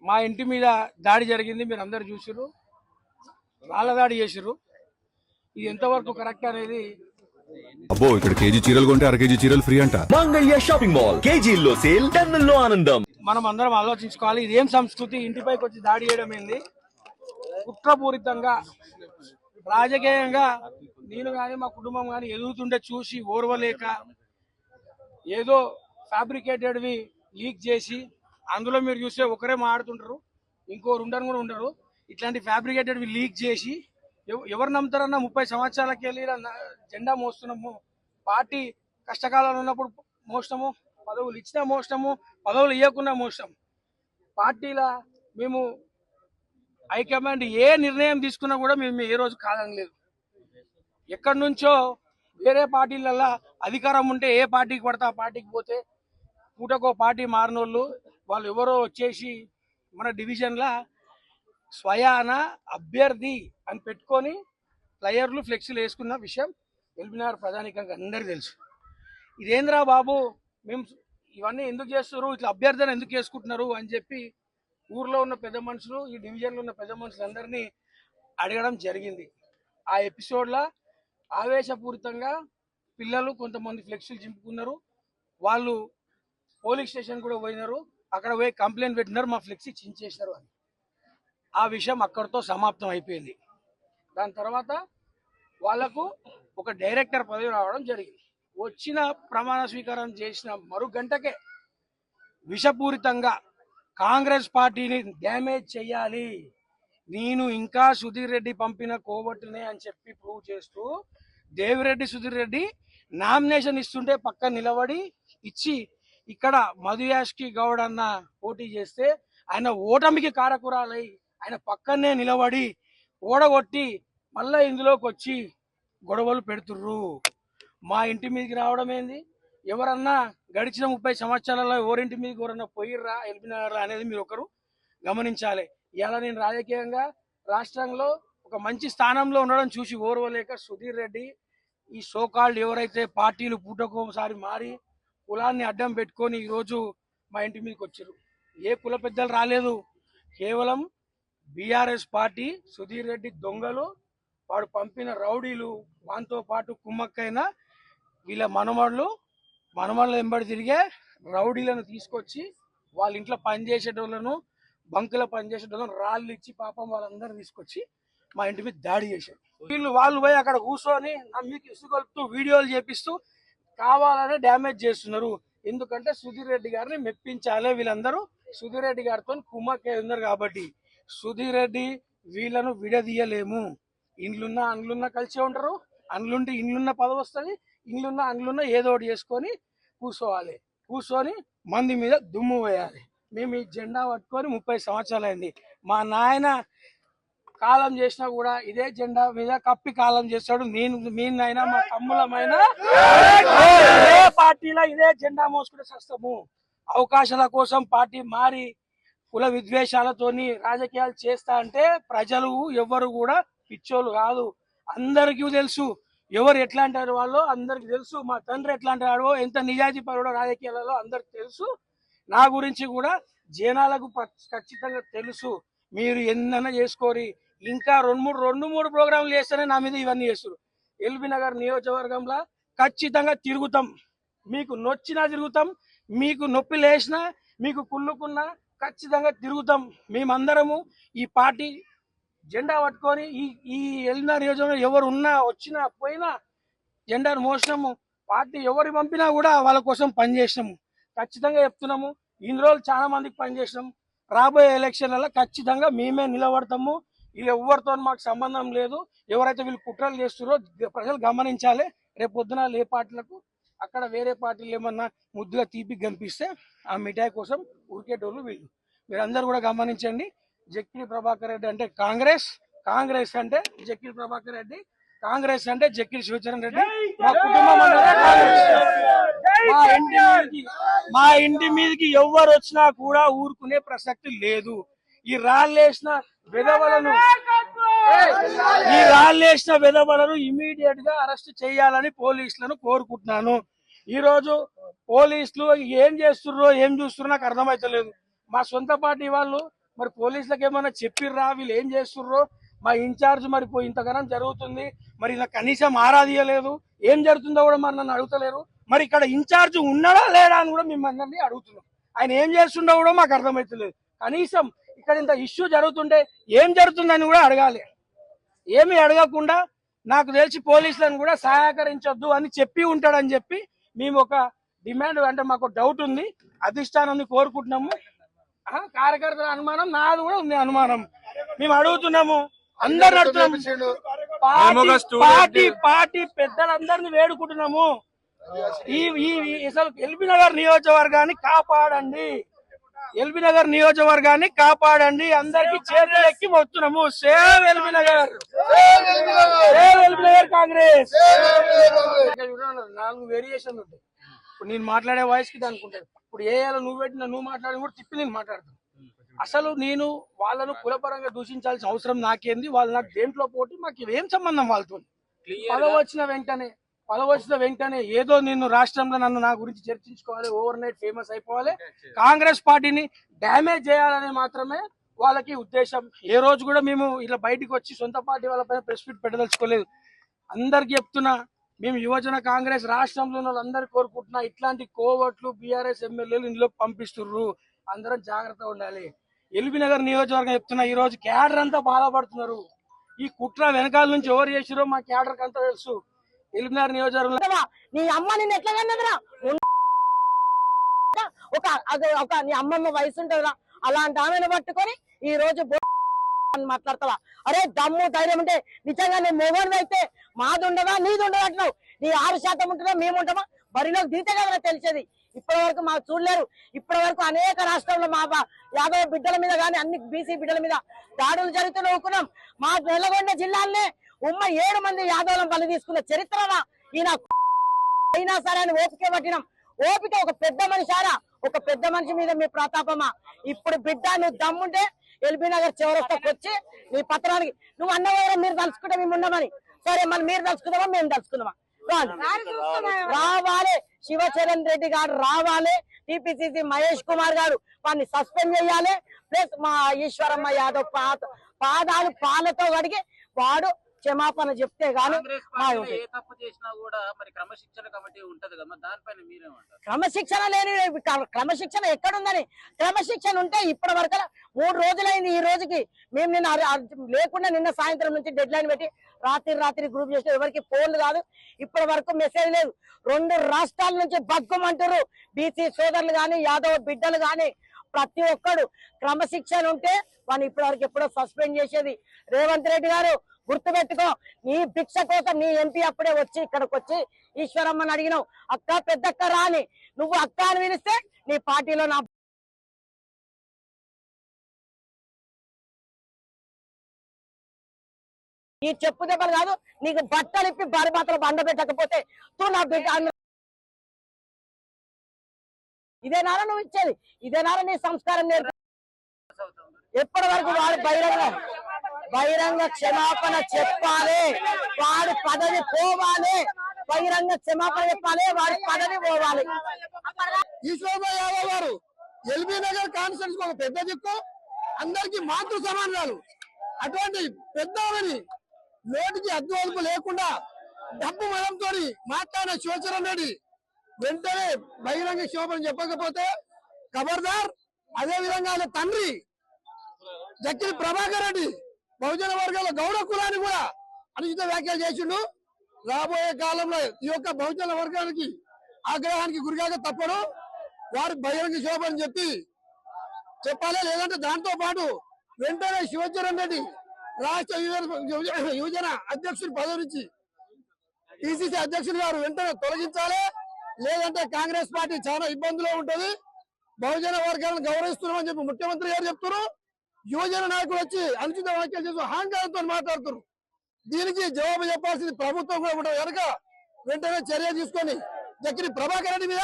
మా ఇంటి మీద దాడి జరిగింది, మీరు అందరు చూసిర్రు. రాళ్ళ దాడి చేసిర్రు. ఇది ఎంతవరకు కరెక్ట్ అనేది అబ్బో ఇక్కడ కేజీ చీరలు కొంటే అర కేజీ చీరలు ఫ్రీ అంట. మంగళ్య షాపింగ్ మాల్, కేజీల్లో సేల్, టన్నుల్లో ఆనందం. మనం అందరం ఆలోచించుకోవాలి. ఇదేం సంస్కృతి? ఇంటిపైకి వచ్చి దాడి చేయడం ఏంది? కుట్రపూరితంగా రాజకీయంగా నేను కానీ మా కుటుంబం కానీ ఎదుగుతుంటే చూసి ఓర్వలేక ఏదో ఫ్యాబ్రికేటెడ్వి లీక్ చేసి, అందులో మీరు చూస్తే ఒకరే మాట్లాడుతుంటారు, ఇంకో రెండరు కూడా ఉండరు. ఇట్లాంటి ఫ్యాబ్రికేటెడ్వి లీక్ చేసి ఎవరు నమ్ముతారన్నా? 30 సంవత్సరాలకి వెళ్ళి జెండా మోస్తున్నాము, పార్టీ కష్టకాలంలో ఉన్నప్పుడు మోసము, పదవులు ఇచ్చినా మోసము, పదవులు ఇవ్వకుండా మోసం. పార్టీల మేము హైకమాండ్ ఏ నిర్ణయం తీసుకున్నా కూడా మేము ఏ రోజు కాదనలేదు. ఎక్కడి నుంచో వేరే పార్టీలలో అధికారం ఉంటే ఏ పార్టీకి పడితే ఆ పార్టీకి పోతే పూటకో పార్టీ మారినోళ్ళు వాళ్ళు ఎవరో వచ్చేసి మన డివిజన్లా స్వయాన అభ్యర్థి అని పెట్టుకొని ఫ్లయర్లు ఫ్లెక్సీలు వేసుకున్న విషయం ఎల్బీనగర్ ప్రజానికంగా అందరికీ తెలుసు. ఇదేంద్రా బాబు, మేము ఇవన్నీ ఎందుకు చేస్తున్నారు, ఇట్లా అభ్యర్థిని ఎందుకు వేసుకుంటున్నారు అని చెప్పి ఊర్లో ఉన్న పెద్ద మనుషులు, ఈ డివిజన్లో ఉన్న పెద్ద మనుషులందరినీ అడగడం జరిగింది. ఆ ఎపిసోడ్లో ఆవేశపూరితంగా పిల్లలు కొంతమంది ఫ్లెక్సీలు చింపుకున్నారు. వాళ్ళు పోలీస్ స్టేషన్ కూడా పోయినారు. అక్కడ పోయి కంప్లైంట్ పెట్టినారు, మా ఫ్లెక్సీ చించేసినారు అని. ఆ విషయం అక్కడితో సమాప్తం అయిపోయింది. దాని తర్వాత వాళ్లకు ఒక డైరెక్టర్ పదవి రావడం జరిగింది. వచ్చిన ప్రమాణ స్వీకారం చేసిన మరు గంటకే విషపూరితంగా కాంగ్రెస్ పార్టీని డ్యామేజ్ చేయాలి, నేను ఇంకా సుధీర్ రెడ్డి పంపిన కోవట్టునే అని చెప్పి ప్రూవ్ చేస్తూ దేవిరెడ్డి సుధీర్ రెడ్డి నామినేషన్ ఇస్తుంటే పక్కన నిలబడి ఇచ్చి, ఇక్కడ మధుయాష్కి గౌడ్ అన్న పోటీ చేస్తే ఆయన ఓటమికి కారకురాలై ఆయన పక్కనే నిలబడి ఓడగొట్టి మళ్ళీ ఇందులోకి వచ్చి గొడవలు పెడుతుర్రు. మా ఇంటి మీదకి రావడం ఏంది? ఎవరన్నా గడిచిన 30 సంవత్సరాలలో ఎవరింటి మీదకి ఎవరన్నా పోయిర్రా ఎల్బీనగర్ అనేది మీరు ఒకరు గమనించాలి. ఇలా నేను రాజకీయంగా రాష్ట్రంలో ఒక మంచి స్థానంలో ఉండడం చూసి ఓర్వలేక సుధీర్ రెడ్డి ఈ సోకాల్డ్ ఎవరైతే పార్టీలు పూటకోసారి మారి కులాన్ని అడ్డం పెట్టుకొని ఈరోజు మా ఇంటి మీదకి వచ్చారు. ఏ కుల పెద్దలు రాలేదు, కేవలం బీఆర్ఎస్ పార్టీ సుధీర్ రెడ్డి దొంగలు, వాడు పంపిన రౌడీలు, వాంతో పాటు కుమ్మక్కైన వీళ్ళ మనమళ్ళు వెంబడి తిరిగే రౌడీలను తీసుకొచ్చి వాళ్ళ ఇంట్లో పనిచేసేటోళ్ళను, బంకులో పనిచేసేటోళ్ళను రాళ్ళు ఇచ్చి పాపం వాళ్ళందరూ తీసుకొచ్చి మా ఇంటి మీద దాడి చేశారు. వాళ్ళు పోయి అక్కడ కూర్చొని మీకు ఇసుగొలుపుతూ వీడియోలు చేపిస్తూ కావాలనే డ్యామేజ్ చేస్తున్నారు. ఎందుకంటే సుధీర్ రెడ్డి గారిని మెప్పించాలి. వీళ్ళందరూ సుధీర్ రెడ్డి గారితో కుమ్మక్కే ఉన్నారు కాబట్టి సుధీర్ రెడ్డి వీళ్ళను విడదీయలేము. ఇండ్లున్నా కలిసే ఉంటారు, అండ్లుంటే ఇండ్లున్న పదవి వస్తుంది, ఇండ్లున్న ఏదో ఒకటి చేసుకొని కూర్చోవాలి. కూర్చొని మంది మీద దుమ్ము వేయాలి. మేము ఈ జెండా పట్టుకొని 30 సంవత్సరాలు అయింది. మా నాయన కాలం చేసినా కూడా ఇదే జెండా మీద కప్పి కాలం చేస్తాడు. మీ నాయన మా తమ్ములమైనా ఇదే పార్టీలో ఇదే జెండా మోసుకుంటే సస్తము. అవకాశాల కోసం పార్టీ మారి కుల విద్వేషాలతోని రాజకీయాలు చేస్తా అంటే ప్రజలు ఎవరు కూడా పిచ్చోళ్ళు కాదు, అందరికీ తెలుసు ఎవరు ఎట్లాంటి వాళ్ళో అందరికి తెలుసు. మా తండ్రి ఎట్లాంటి వాడో, ఎంత నిజాయితీ పరుడో రాజకీయాలలో అందరికి తెలుసు. నా గురించి కూడా జనాలకు ఖచ్చితంగా తెలుసు. మీరు ఎన్నైనా చేసుకోరి, ఇంకా రెండు మూడు ప్రోగ్రాంలు చేస్తేనే నా మీద ఇవన్నీ చేస్తారు. ఎల్బీనగర్ నియోజకవర్గంలో ఖచ్చితంగా తిరుగుతాం, మీకు నొచ్చినా తిరుగుతాం, మీకు నొప్పి లేచినా మీకు కుళ్ళుకున్నా ఖచ్చితంగా తిరుగుతాం. మేమందరము ఈ పార్టీ జెండా పట్టుకొని ఈ ఎల్బీనగర్ నియోజకవర్గం ఎవరు ఉన్నా వచ్చినా పోయినా జెండాను మోసినాము. పార్టీ ఎవరు పంపినా కూడా వాళ్ళ కోసం పనిచేసినాము. ఖచ్చితంగా చెప్తున్నాము, ఇన్ని రోజులు చాలా మందికి పనిచేసినాం. రాబోయే ఎలక్షన్లలో ఖచ్చితంగా మేమే నిలబడతాము. వీళ్ళు ఎవరితో మాకు సంబంధం లేదు. ఎవరైతే వీళ్ళు కుట్రలు చేస్తున్నారో ప్రజలు గమనించాలి. రేపు పొద్దున ఏ పార్టీలకు అక్కడ వేరే పార్టీలు ఏమన్నా ముద్దుగా తీపి కనిపిస్తే ఆ మిఠాయి కోసం ఉరికేటోళ్ళు వీళ్ళు. మీరందరూ కూడా గమనించండి. జక్కిడి ప్రభాకర్ రెడ్డి అంటే కాంగ్రెస్, కాంగ్రెస్ అంటే జక్కిడి ప్రభాకర్ రెడ్డి, కాంగ్రెస్ అంటే జక్కిడి శివచరణ్ రెడ్డి. మా కుటుంబం మా ఇంటి మీదకి ఎవరు వచ్చినా కూడా ఊరుకునే ప్రసక్తి లేదు. ఈ రాళ్ళేసిన విధవలను ఇమీడియట్ గా అరెస్ట్ చేయాలని పోలీసులను కోరుకుంటున్నాను. ఈ రోజు పోలీసులు ఏం చేస్తున్నారో ఏం చూస్తున్నారో నాకు అర్థమైతలేదు. మా సొంత పార్టీ వాళ్ళు మరి పోలీసులకు ఏమన్నా చెప్పిర్రా వీళ్ళు ఏం చేస్తుర్రో, మా ఇన్ఛార్జ్ మరి పోయి ఇంతగానం జరుగుతుంది మరి ఇలా కనీసం ఆరాధియలేదు, ఏం జరుగుతుందో కూడా మరి నన్ను అడుగుతలేరు. మరి ఇక్కడ ఇన్ఛార్జ్ ఉన్నాడా లేడా అని కూడా మిమ్మల్ని అడుగుతున్నాం. ఆయన ఏం చేస్తుండో కూడా మాకు అర్థమవుతలేదు. కనీసం ఇక్కడ ఇంత ఇష్యూ జరుగుతుంటే ఏం జరుగుతుందని కూడా అడగాలి. ఏమి అడగకుండా నాకు తెలిసి పోలీసులను కూడా సహకరించొద్దు అని చెప్పి ఉంటాడని చెప్పి మేము ఒక డిమాండ్, అంటే మాకు డౌట్ ఉంది, అధిష్టానాన్ని కోరుకుంటున్నాము. కార్యకర్తల అనుమానం, నాది కూడా ఉంది అనుమానం. మేము అడుగుతున్నాము, అందరు అడుగుతున్నాము, పార్టీ పెద్దలందరినీ వేడుకుంటున్నాము. అసలు ఎల్బీ నగర్ నియోజకవర్గాన్ని కాపాడండి, ఎల్బీ నగర్ నియోజకవర్గాన్ని కాపాడండి, అందరికి చేతులు ఎక్కి వస్తున్నాము. Save LB Nagar, save LB Nagar Congress. 4 variation ఉంటాయి. ఇప్పుడు నేను మాట్లాడే వాయిస్ కి దానికి ఉంటుంది. ఇప్పుడు ఏయాలో నువ్వు పెట్టిన నువ్వు మాట్లాడి కూడా తిప్పి నేను మాట్లాడతాను. అసలు నేను వాళ్ళను కులపరంగా దూషించాల్సిన అవసరం నాకేంది, వాళ్ళు నాకు దేంట్లో పోటీ, మాకు ఏం సంబంధం వాళ్ళతో. పదవి వచ్చిన వెంటనే ఏదో నేను రాష్ట్రంలో నన్ను నా గురించి చర్చించుకోవాలి, ఓవర్ నైట్ ఫేమస్ అయిపోవాలి, కాంగ్రెస్ పార్టీని డ్యామేజ్ చేయాలని మాత్రమే వాళ్ళకి ఉద్దేశం. ఏ రోజు కూడా మేము ఇలా బయటికి వచ్చి సొంత పార్టీ వాళ్ళపైన ప్రెస్ మీట్ పెట్టదలుచుకోలేదు. అందరికి చెప్తున్నా, మేము యువజన కాంగ్రెస్ రాష్ట్రంలో వాళ్ళందరూ కోరుకుంటున్నా, ఇట్లాంటి కోవట్లు బీఆర్ఎస్ ఎమ్మెల్యేలు ఇందులో పంపిస్తుర్రు, అందరం జాగ్రత్తగా ఉండాలి. ఎల్బీ నగర్ నియోజకవర్గం చెప్తున్నా, ఈ రోజు క్యాడర్ అంతా బాధపడుతున్నారు. ఈ కుట్ర వెనకాల నుంచి ఎవరు చేసిరో మా క్యాడర్ అంతా తెలుసు. ఎల్బీ నగర్ నియోజకవర్గంలో నీ అమ్మ నిన్ను ఎట్లా కన్నదిరా, ఒక నీ అమ్మమ్మ వయసు ఉంటుందిరా, అలాంటి ఆమెను పట్టుకొని ఈ రోజు మాట్లాడతావా? అరే దమ్ము ధైర్యం ఉంటే నిజంగా నీ మొగోడు అయితే మాది ఉండదా నీది ఉండదా అంటున్నావు. నీ 6% ఉంటుందా మేము ఉంటామా? బరిలోకి దిగితే కదా తెలిసేది. ఇప్పటి వరకు మాకు చూడలేరు. ఇప్పటి వరకు అనేక రాష్ట్రాల్లో మా యాదవ బిడ్డల మీద కానీ అన్ని బీసీ బిడ్డల మీద దాడులు జరుగుతూనే ఊకున్నాం. మా నల్లగొండ జిల్లాలోనే 7 మంది యాదవులను బలి తీసుకున్న చరిత్రమా ఈయన. అయినా సరే అని ఓపిక పట్టినాం. ఓపిక ఒక పెద్ద మనిషారా, ఒక పెద్ద మనిషి మీద మీ ప్రతాపమా? ఇప్పుడు బిడ్డ నువ్వు దమ్ముంటే ఎల్బీ నగర్ చివరస్తకు వచ్చి నీ పత్రానికి నువ్వు అన్నవారు మీరు తలుచుకుంటే మేము ఉండమని. సరే మళ్ళీ మీరు తలుచుకుందామా మేము తలుచుకుందామా? రావాలి, శివచరణ్ రెడ్డి గారు రావాలి, టిపిసిసి మహేష్ కుమార్ గారు వాడిని సస్పెండ్ చేయాలి. ప్లస్ మా ఈశ్వరమ్మ యాదవ్ పాదాలు పాలతో కడిగి వాడు క్షమాపణ చెప్తే గానీ క్రమశిక్షణ లేని క్రమశిక్షణ ఎక్కడుందని? క్రమశిక్షణ ఉంటే ఇప్పటి వరకు 3 రోజులైంది. ఈ రోజుకి మేము నిన్న లేకుండా నిన్న సాయంత్రం నుంచి డెడ్ లైన్ పెట్టి రాత్రి గ్రూప్ చేసిన ఎవరికి ఫోన్లు కాదు, ఇప్పటి వరకు మెసేజ్ లేదు. 2 రాష్ట్రాల నుంచి బగ్గుమంటారు బీసీ సోదరులు గాని యాదవ్ బిడ్డలు గాని. ప్రతి ఒక్కడు క్రమశిక్షణ ఉంటే వాడిని ఇప్పటి వరకు ఎప్పుడో సస్పెండ్ చేసేది. రేవంత్ రెడ్డి గారు గుర్తుపెట్టుకో, నీ భిక్ష కోసం నీ ఎంపీ అప్పుడే వచ్చి ఇక్కడికి వచ్చి ఈశ్వరమ్మని అడిగినావు, అక్క పెద్దక్క రాని. నువ్వు అక్క అని పిలిస్తే నీ పార్టీలో నా ఈ చెప్పు దెబ్బలు కాదు, నీకు బట్టలు ఇప్పి భారీ మాత్రం బండ పెట్టకపోతే తూ నా బిడ్డ. ఇదేనారా నువ్వు ఇచ్చేది? ఇదేనారా నీ సంస్కారం నేర్పి? ఎప్పటి వరకు వాడు బహిరంగ క్షమాపణ చెప్పాలి, వాడి పదవి పోవాలి. బహిరంగ క్షమాపణ చెప్పాలి, వాడి పదవి పోవాలి. ఈశ్వరమ్మ యాదవ్ గారు ఎల్బీ నగర్ కాన్స్టిట్యూన్స్ ఒక పెద్ద దిక్కు, అందరికి మాతృ సమానాలు. అటువంటి పెద్దవని నోటికి అద్దువలుపు లేకుండా డబ్బు మనంతో మాట్లాడిన శివచరణ్ రెడ్డి వెంటనే బహిరంగ క్షమాపణ చెప్పకపోతే ఖబర్దార్. అదే విధంగా తండ్రి జక్కిరి ప్రభాకర్ రెడ్డి బహుజన వర్గాల గౌడ కులాన్ని కూడా అనుచిత వ్యాఖ్యలు చేసిండు. రాబోయే కాలంలో ఈ యొక్క బహుజన వర్గానికి ఆగ్రహానికి గురికాక తప్పడు. వారు బహిరంగ క్షమాపణ చెప్పాలి. లేదంటే దాంతో పాటు వెంటనే శివచరణ్ రెడ్డి రాష్ట్ర యువజన అధ్యక్షుడి పదవి నుంచి పిసిసి అధ్యక్షుడు గారు వెంటనే తొలగించాలి. లేదంటే కాంగ్రెస్ పార్టీ చాలా ఇబ్బందిలో ఉంటది. బహుజన వర్గాలను గౌరవిస్తున్నామని చెప్పి ముఖ్యమంత్రి గారు చెప్తున్నారు. యువజన నాయకులు వచ్చి అనుచిత వ్యాఖ్యలు చేస్తూ అహంకారంతో మాట్లాడుతున్నారు. దీనికి జవాబు చెప్పాల్సింది ప్రభుత్వం కూడా ఉంటుంది కనుక వెంటనే చర్య తీసుకొని జక్కిరి ప్రభాకర్ రెడ్డి మీద